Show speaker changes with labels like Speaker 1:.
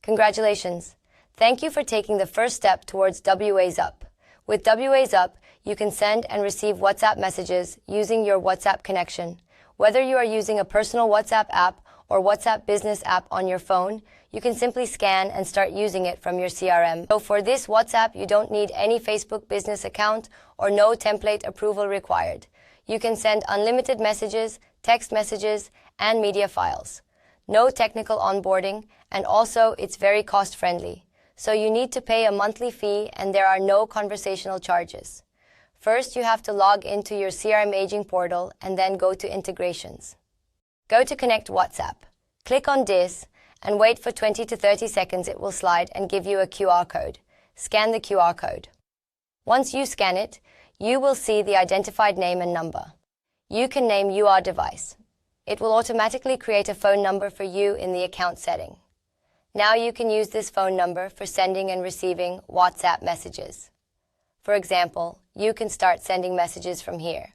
Speaker 1: Congratulations! Thank you for taking the first step towards WAZupp. With WAZupp, you can send and receive WhatsApp messages using your WhatsApp connection. Whether you are using a personal WhatsApp app or WhatsApp business app on your phone, you can simply scan and start using it from your CRM. So for this WhatsApp, you don't need any Facebook business account or no template approval required. You can send unlimited messages, text messages, and media files. No technical onboarding, and also it's very cost-friendly. So you need to pay a monthly fee and there are no conversational charges. First, you have to log into your CRM aging portal and then go to integrations. Go to Connect WhatsApp. Click on this and wait for 20 to 30 seconds. It will slide and give you a QR code. Scan the QR code. Once you scan it, you will see the identified name and number. You can name your device. It will automatically create a phone number for you in the account setting. Now you can use this phone number for sending and receiving WhatsApp messages. For example, you can start sending messages from here.